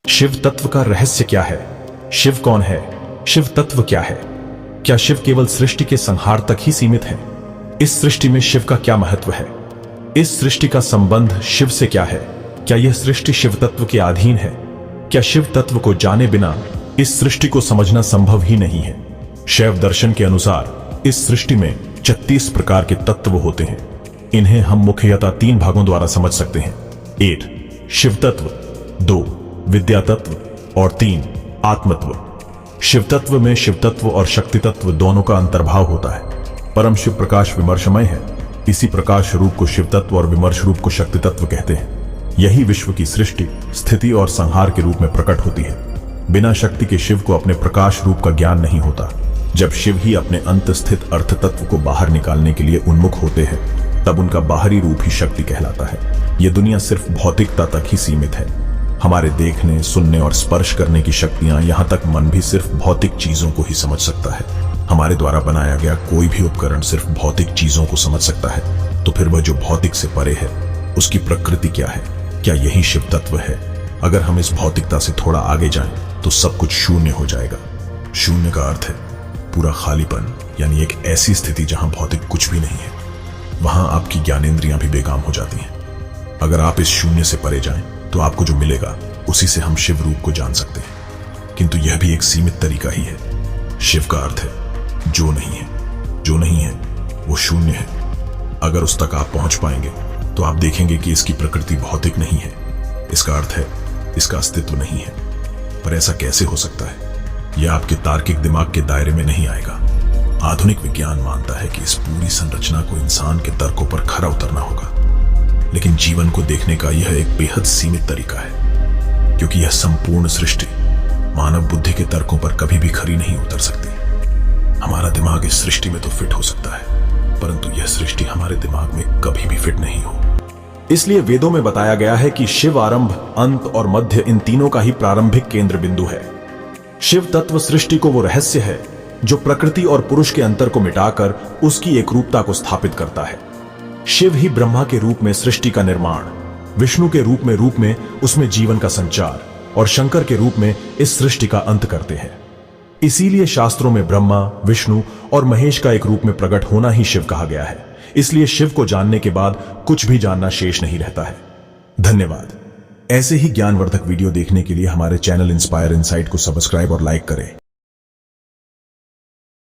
शिव तत्व का रहस्य क्या है? शिव कौन है? शिव तत्व क्या है? क्या शिव केवल सृष्टि के संहार तक ही सीमित है? इस सृष्टि में शिव का क्या महत्व है? इस सृष्टि का संबंध शिव से क्या है? क्या यह सृष्टि शिव तत्व के अधीन है? क्या शिव तत्व को जाने बिना इस सृष्टि को समझना संभव ही नहीं है? शैव दर्शन के अनुसार इस सृष्टि में 36 प्रकार के तत्व होते हैं। इन्हें हम मुख्यतः 3 भागों द्वारा समझ सकते हैं। 1 शिव तत्व, 2 विद्या तत्व और 3 आत्मत्व। शिव तत्व में शिव तत्व और शक्ति तत्व दोनों का अंतर्भाव होता है। परम शिव प्रकाश विमर्शमय है। इसी प्रकाश रूप को शिव तत्व और विमर्श रूप को शक्ति तत्व कहते हैं। यही विश्व की सृष्टि, स्थिति और संहार के रूप में प्रकट होती है। बिना शक्ति के शिव को अपने प्रकाश रूप का ज्ञान नहीं होता। जब शिव ही अपने अंत स्थित अर्थ तत्व को बाहर निकालने के लिए उन्मुख होते हैं, तब उनका बाहरी रूप ही शक्ति कहलाता है। यह दुनिया सिर्फ भौतिकता तक ही सीमित है। हमारे देखने, सुनने और स्पर्श करने की शक्तियां, यहां तक मन भी सिर्फ भौतिक चीजों को ही समझ सकता है। हमारे द्वारा बनाया गया कोई भी उपकरण सिर्फ भौतिक चीजों को समझ सकता है। तो फिर वह जो भौतिक से परे है, उसकी प्रकृति क्या है? क्या यही शिव तत्व है? अगर हम इस भौतिकता से थोड़ा आगे जाएं, तो सब कुछ शून्य हो जाएगा। शून्य का अर्थ है पूरा खालीपन, यानी एक ऐसी स्थिति जहां भौतिक कुछ भी नहीं है। वहां आपकी ज्ञानेंद्रियां भी बेकाम हो जाती हैं। अगर आप इस शून्य से परे जाएं, तो आपको जो मिलेगा उसी से हम शिव रूप को जान सकते हैं। किंतु यह भी एक सीमित तरीका ही है। शिव का अर्थ है जो नहीं है। जो नहीं है वो शून्य है। अगर उस तक आप पहुंच पाएंगे तो आप देखेंगे कि इसकी प्रकृति भौतिक नहीं है। इसका अर्थ है इसका अस्तित्व नहीं है। पर ऐसा कैसे हो सकता है? यह आपके तार्किक दिमाग के दायरे में नहीं आएगा। आधुनिक विज्ञान मानता है कि इस पूरी संरचना को इंसान के तर्कों पर खरा उतरना होगा। लेकिन जीवन को देखने का यह एक बेहद सीमित तरीका है, क्योंकि यह संपूर्ण सृष्टि मानव बुद्धि के तर्कों पर कभी भी खरी नहीं उतर सकती। हमारा दिमाग इस सृष्टि में तो फिट हो सकता है, परंतु यह सृष्टि हमारे दिमाग में कभी भी फिट नहीं हो। इसलिए वेदों में बताया गया है कि शिव आरंभ, अंत और मध्य, इन तीनों का ही प्रारंभिक केंद्र बिंदु है। शिव तत्व सृष्टि को वो रहस्य है जो प्रकृति और पुरुष के अंतर को मिटाकर उसकी एकरूपता को स्थापित करता है। शिव ही ब्रह्मा के रूप में सृष्टि का निर्माण, विष्णु के रूप में उसमें जीवन का संचार और शंकर के रूप में इस सृष्टि का अंत करते हैं। इसीलिए शास्त्रों में ब्रह्मा, विष्णु और महेश का एक रूप में प्रकट होना ही शिव कहा गया है। इसलिए शिव को जानने के बाद कुछ भी जानना शेष नहीं रहता है। धन्यवाद। ऐसे ही ज्ञानवर्धक वीडियो देखने के लिए हमारे चैनल इंस्पायर इनसाइट को सब्सक्राइब और लाइक करें।